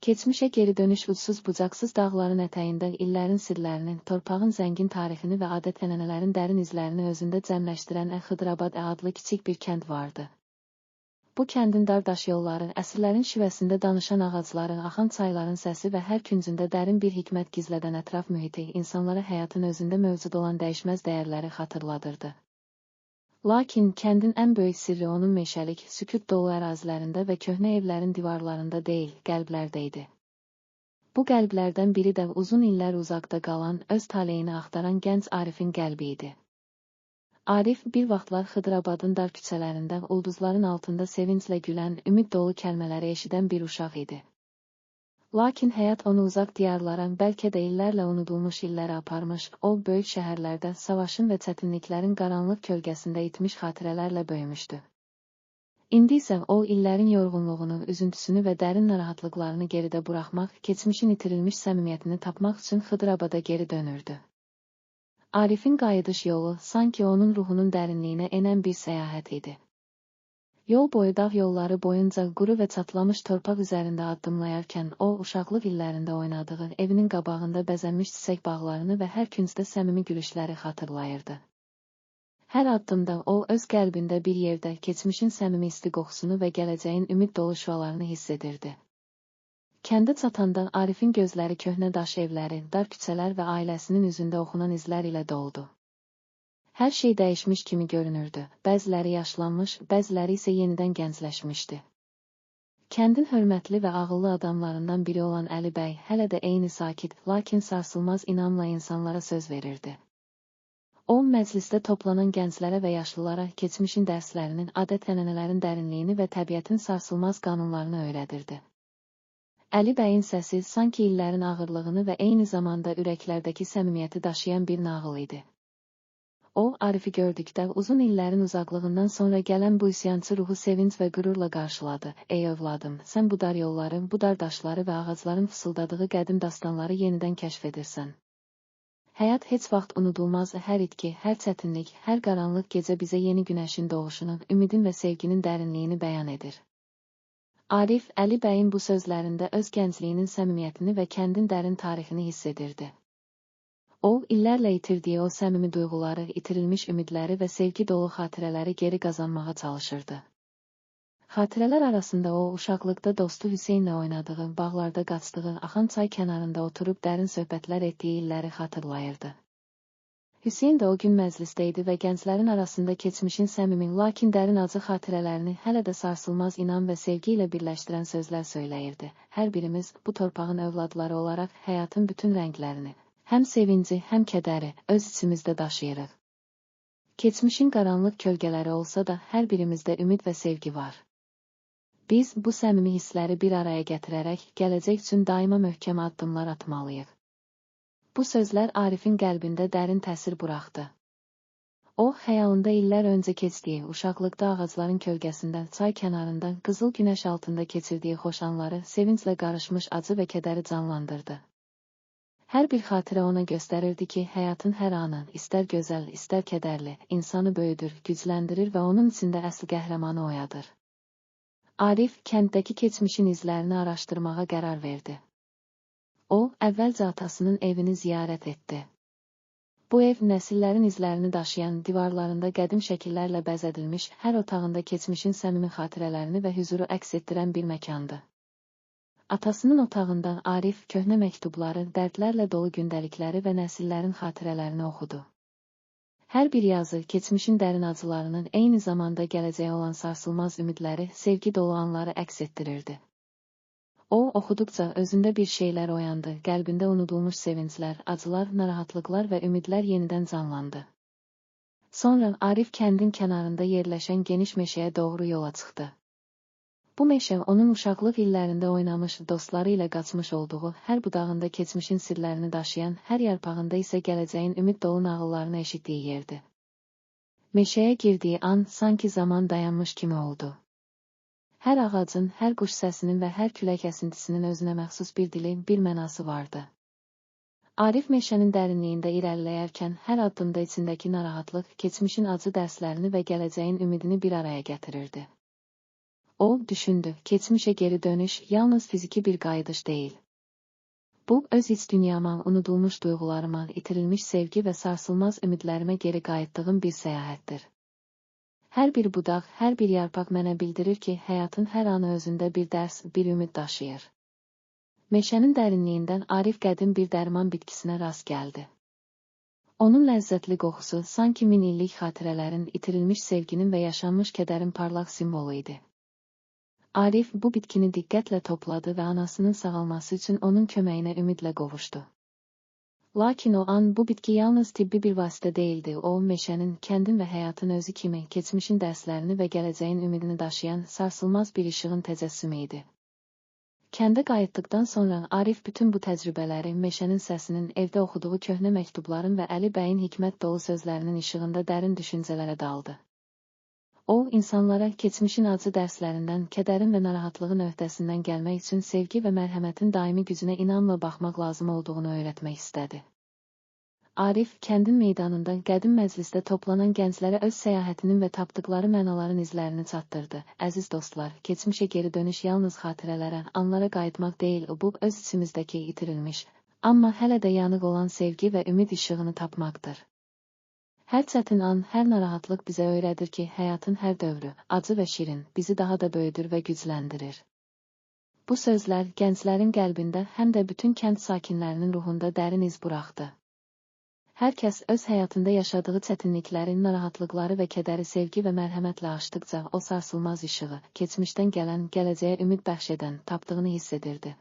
Keçmişə geri dönüş ucsuz-bucaqsız dağların ətəyində illərin sirlərini, torpağın zəngin tarixini və adət-ənənələrin dərin izlərini özündə cəmləşdirən Xıdırabad adlı kiçik bir kənd vardı. Bu kəndin dar daş yolları, əsrlərin şivəsində danışan ağacları, axan çayların səsi və hər küncündə dərin bir hikmət gizlədən ətraf mühiti insanlara həyatın özündə mövcud olan dəyişməz dəyərləri xatırladırdı. Lakin kəndin ən böyük sirri onun meşəlik, sükut dolu ərazilərində və köhnə evlərin divarlarında deyil, qəlblərdə idi. Bu qəlblərdən biri də uzun illər uzaqda qalan, öz taleyini axtaran gənc Arifin qəlbi idi. Arif bir vaxtlar Xıdırabadın dar küçələrində, ulduzların altında sevinclə gülən, ümid dolu kəlmələri eşidən bir uşaq idi. Lakin həyat onu uzaq diyarlara, bəlkə də illərlə unudulmuş illərə aparmış, o böyük şəhərlərdə savaşın və çətinliklərin qaranlıq kölgəsində itmiş xatirələrlə böyümüşdü. İndi isə o illərin yorğunluğunu, üzüntüsünü və dərin narahatlıqlarını geridə buraxmaq, keçmişin itirilmiş səmimiyyətini tapmaq üçün Xıdırabada geri dönürdü. Arifin qayıdış yolu sanki onun ruhunun dərinliyinə enən bir səyahət idi. Yol boyu dağ yolları boyunca quru və çatlamış torpaq üzərində addımlayarkən o, uşaqlıq illərində oynadığı, evinin qabağında bəzənmiş çiçək bağlarını və hər küncdə səmimi gülüşləri xatırlayırdı. Hər addımda o, öz qəlbində bir yerdə keçmişin səmimi isti qoxusunu və gələcəyin ümid dolu şüalarını hiss edirdi. Kəndə çatanda Arifin gözləri köhnə daş evləri, dar küçələr və ailəsinin üzündə oxunan izlər ilə doldu. Hər şey dəyişmiş kimi görünürdü, bəziləri yaşlanmış, bəziləri isə yenidən gəncləşmişdi. Kəndin hörmətli və ağıllı adamlarından biri olan Əli bəy hələ də eyni sakit, lakin sarsılmaz inamla insanlara söz verirdi. O, məclisdə toplanan gənclərə və yaşlılara keçmişin dərslərinin, adət-ənənələrin dərinliyini və təbiətin sarsılmaz qanunlarını öyrədirdi. Əli bəyin səsi sanki illərin ağırlığını və eyni zamanda ürəklərdəki səmimiyyəti daşıyan bir nağıl idi. O, Arifi gördükdə uzun illərin uzaqlığından sonra gələn bu üsyançı ruhu sevinc və qürurla qarşıladı. Ey övladım, sən bu dar yolları, bu dar daşları və ağacların fısıldadığı qədim dastanları yenidən kəşf edirsən. Həyat heç vaxt unudulmaz, hər itki, hər çətinlik, hər qaranlıq gecə bizə yeni günəşin doğuşunu, ümidin və sevginin dərinliyini bəyan edir. Arif, Əli bəyin bu sözlərində öz gəncliyinin səmimiyyətini və kəndin dərin tarixini hiss edirdi. O, illərlə itirdiyi o səmimi duyğuları, itirilmiş ümidləri və sevgi dolu xatirələri geri qazanmağa çalışırdı. Xatirələr arasında o, uşaqlıqda dostu Hüseynlə oynadığı, bağlarda qaçdığı, axan çay kənarında oturub dərin söhbətlər etdiyi illəri xatırlayırdı. Hüseyn də o gün məclisdə idi və gənclərin arasında keçmişin səmimi, lakin dərin acı xatirələrini hələ də sarsılmaz inam və sevgi ilə birləşdirən sözlər söyləyirdi. Hər birimiz bu torpağın övladları olaraq həyatın bütün rənglərini, həm sevinci, həm kədəri öz içimizdə daşıyırıq. Keçmişin qaranlıq kölgələri olsa da, hər birimizdə ümid və sevgi var. Biz bu səmimi hissləri bir araya gətirərək, gələcək üçün daima möhkəm addımlar atmalıyıq. Bu sözlər Arifin qəlbində dərin təsir buraxdı. O, xəyalında illər öncə keçdiyi, uşaqlıqda ağacların kölgəsində, çay kənarında, qızıl günəş altında keçirdiyi xoş anları, sevinclə qarışmış acı və kədəri canlandırdı. Hər bir xatirə ona göstərirdi ki, həyatın hər anı, istər gözəl, istər kədərli, insanı böyüdür, gücləndirir və onun içində əsl qəhrəmanı oyadır. Arif, kənddəki keçmişin izlərini araşdırmağa qərar verdi. O, əvvəlcə atasının evini ziyarət etdi. Bu ev, nəsillərin izlərini daşıyan, divarlarında qədim şəkillərlə bəzədilmiş, hər otağında keçmişin səmimi xatirələrini və hüzuru əks etdirən bir məkandı. Atasının otağında Arif köhnə məktubları, dərdlərlə dolu gündəlikləri və nəsillərin xatirələrini oxudu. Hər bir yazı, keçmişin dərin acılarının, eyni zamanda gələcəyə olan sarsılmaz ümidləri, sevgi dolu anları əks etdirirdi. O, oxuduqca özündə bir şeylər oyandı, qəlbində unudulmuş sevinclər, acılar, narahatlıqlar və ümidlər yenidən canlandı. Sonra Arif kəndin kənarında yerləşən geniş meşəyə doğru yola çıxdı. Bu meşə onun uşaqlıq illərində oynamış, dostları ilə qaçmış olduğu, hər budağında keçmişin sirlərini daşıyan, hər yarpağında isə gələcəyin ümid dolu nağıllarını eşitdiyi yerdi. Meşəyə girdiyi an sanki zaman dayanmış kimi oldu. Hər ağacın, hər quş səsinin və hər külək əsintisinin özünə məxsus bir dili, bir mənası vardı. Arif meşənin dərinliyində irəliləyərkən hər addımda içindəki narahatlıq, keçmişin acı dərslərini və gələcəyin ümidini bir araya gətirirdi. O, düşündü, keçmişe geri dönüş yalnız fiziki bir qayıdış değil. Bu, öz iç dünyama, unudulmuş duygularıma, itirilmiş sevgi ve sarsılmaz ümidlerime geri qayıtdığım bir səyahətdir. Hər bir budaq, hər bir yarpaq mənə bildirir ki, həyatın hər anı özündə bir dərs, bir ümid daşıyır. Meşənin dərinliyindən Arif qədim bir dərman bitkisinə rast gəldi. Onun ləzzətli qoxusu sanki min illik xatirələrin, itirilmiş sevginin və yaşanmış kədərin parlaq simvolu idi. Arif bu bitkini diqqətlə topladı və anasının sağalması üçün onun köməyinə ümidlə qovuşdu. Lakin o an bu bitki yalnız tibbi bir vasitə değildi, o meşənin, kəndin və həyatın özü kimi keçmişin dərslərini və gələcəyin ümidini daşıyan sarsılmaz bir işığın təcəssümü idi. Kəndə qayıtdıqdan sonra Arif bütün bu təcrübələri, meşənin səsinin, evdə oxuduğu köhnə məktubların və Əli bəyin hikmət dolu sözlərinin işığında dərin düşüncələrə daldı. O, insanlara keçmişin acı dərslərindən, kədərin və narahatlığın öhdəsindən gəlmək üçün sevgi və mərhəmətin daimi gücünə inamla baxmaq lazım olduğunu öyrətmək istədi. Arif, kəndin meydanında qədim məclisdə toplanan gənclərə öz səyahətinin və tapdıqları mənaların izlərini çatdırdı. Əziz dostlar, keçmişə geri dönüş yalnız xatirələrə, anlara qayıtmaq deyil, bu öz içimizdəki itirilmiş, amma hələ də yanıq olan sevgi və ümid işığını tapmaqdır. Hər çətin an, hər narahatlıq bizə öyrədir ki, həyatın hər dövrü, acı və şirin, bizi daha da böyüdür və gücləndirir. Bu sözlər gənclərin qəlbində, həm də bütün kənd sakinlərinin ruhunda dərin iz buraxdı. Hər kəs öz həyatında yaşadığı çətinlikləri, narahatlıqları və kədəri sevgi və mərhəmətlə aşdıqca o sarsılmaz işığı, keçmişdən gələn, gələcəyə ümid bəxş edən, tapdığını hiss edirdi.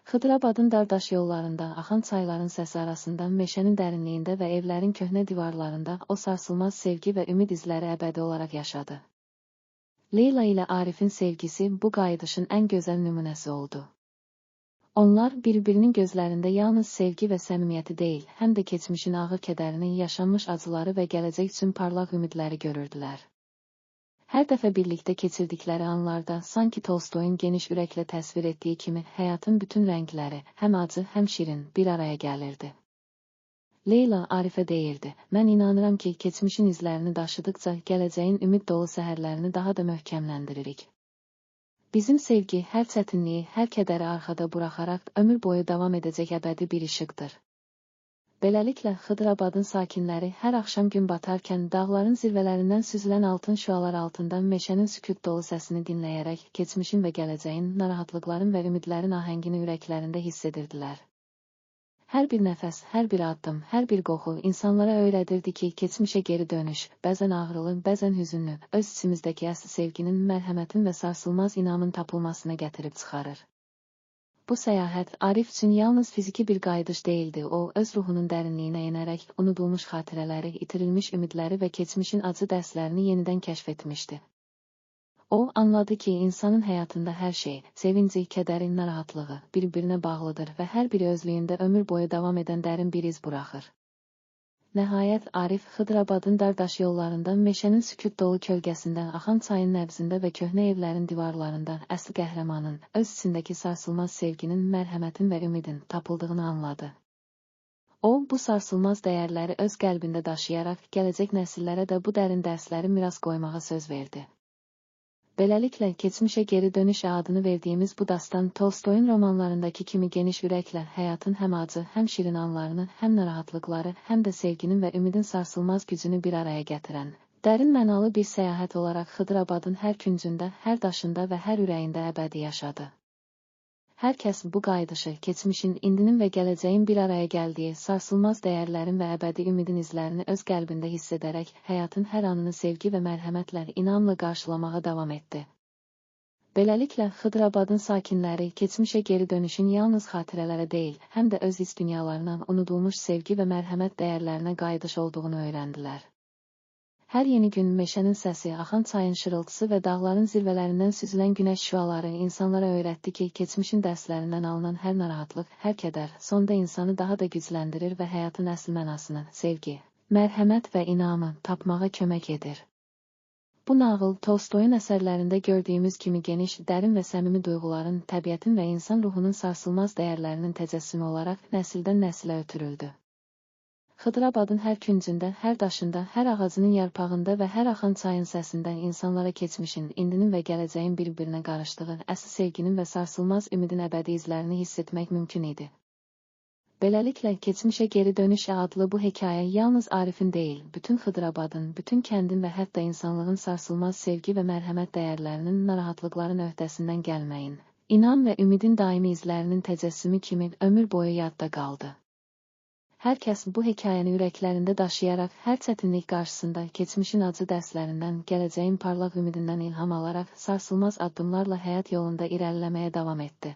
Xıdrabadın dardaş yollarında, axan çayların səsi arasında, meşənin dərinliyində və evlərin köhnə divarlarında o sarsılmaz sevgi və ümid izləri əbədi olaraq yaşadı. Leyla ilə Arifin sevgisi bu qayıdışın ən gözəl nümunəsi oldu. Onlar bir-birinin gözlərində yalnız sevgi və səmimiyyəti deyil, həm də keçmişin ağır kədərini, yaşanmış acıları və gələcək üçün parlaq ümidləri görürdülər. Hər dəfə birlikdə keçirdikləri anlarda, sanki Tolstoyun geniş ürəklə təsvir etdiyi kimi, həyatın bütün rəngləri, həm acı, həm şirin, bir araya gəlirdi. Leyla Arifə deyirdi, mən inanıram ki, keçmişin izlərini daşıdıqca, gələcəyin ümid dolu səhərlərini daha da möhkəmləndiririk. Bizim sevgi, hər çətinliyi, hər kədəri arxada buraxaraq, ömür boyu davam edəcək əbədi bir işıqdır. Beləliklə, Xıdrabadın sakinləri hər axşam gün batarkən dağların zirvələrindən süzülən altın şüalar altından meşənin sükut dolu səsini dinləyərək keçmişin və gələcəyin, narahatlıqların və ümidlərin ahəngini ürəklərində hiss edirdilər. Hər bir nəfəs, hər bir addım, hər bir qoxu insanlara öyrədirdi ki, keçmişə geri dönüş, bəzən ağrılı, bəzən hüzünlü, öz içimizdəki əsl sevginin, mərhəmətin və sarsılmaz inamın tapılmasına gətirib çıxarır. Bu səyahət Arif üçün yalnız fiziki bir qayıdış değildi, o, öz ruhunun dərinliyinə enərək, unudulmuş xatirələri, itirilmiş ümidləri və keçmişin acı dərslərini yenidən kəşf etmişdi. O, anladı ki, insanın həyatında hər şey, sevinci, kədəri, narahatlığı, bir-birinə bağlıdır və hər biri özlüyündə ömür boyu davam edən dərin bir iz buraxır. Nəhayət, Arif, Xıdrabadın dardaş yollarında, meşənin sükut dolu kölgəsində, axan çayın nəbzində və köhnə evlərin divarlarında əsl qəhrəmanın, öz içindəki sarsılmaz sevginin, mərhəmətin və ümidin tapıldığını anladı. O, bu sarsılmaz dəyərləri öz qəlbində daşıyaraq, gələcək nəsillərə də bu dərin dərsləri miras qoymağa söz verdi. Beləliklə, keçmişə geri dönüş adını verdiyimiz bu dastan, Tolstoyun romanlarındakı kimi geniş ürəklə həyatın həm acı, həm şirin anlarını, həm narahatlıqları, həm də sevginin və ümidin sarsılmaz gücünü bir araya gətirən, dərin mənalı bir səyahət olaraq Xıdrabadın hər küncündə, hər daşında və hər ürəyində əbədi yaşadı. Hər kəs bu qayıdışı, keçmişin, indinin və gələcəyin bir araya gəldiyi, sarsılmaz dəyərlərin və əbədi ümidin izlərini öz qəlbində hiss edərək, həyatın hər anını sevgi və mərhəmətlə, inamla qarşılamağa davam etdi. Beləliklə, Xıdrabadın sakinləri, keçmişə geri dönüşün yalnız xatirələrə deyil, həm də öz iç dünyalarına, unudulmuş sevgi və mərhəmət dəyərlərinə qayıdış olduğunu öyrəndilər. Hər yeni gün meşənin səsi, axan çayın şırıltısı və dağların zirvələrindən süzülən günəş şüaları insanlara öyrətdi ki, keçmişin dərslərindən alınan hər narahatlıq, hər kədər, sonda insanı daha da gücləndirir və həyatın əsl mənasını, sevgi, mərhəmət və inamı tapmağa kömək edir. Bu nağıl, Tolstoyun əsərlərində gördüyümüz kimi geniş, dərin və səmimi duyğuların, təbiətin və insan ruhunun sarsılmaz dəyərlərinin təcəssümü olaraq nəsildən nəsilə ötürüldü. Xıdırabadın hər küncündə, hər daşında, hər ağacının yarpağında və hər axan çayın səsində insanlara keçmişin, indinin və gələcəyin bir-birinə qarışdığı, əsl sevginin və sarsılmaz ümidin əbədi izlərini hiss etmək mümkün idi. Beləliklə, Keçmişə Geri Dönüş adlı bu hekayə yalnız Arifin deyil, bütün Xıdırabadın, bütün kəndin və hətta insanlığın sarsılmaz sevgi və mərhəmət dəyərlərinin, narahatlıqların öhdəsindən gəlməyin, inan və ümidin daimi izlərinin təcəssümü kimi ömür boyu yadda qaldı. Hər kəs bu hekayəni ürəklərində daşıyaraq, hər çətinlik qarşısında keçmişin acı dərslərindən, gələcəyin parlaq ümidindən ilham alaraq, sarsılmaz addımlarla həyat yolunda irəliləməyə davam etdi.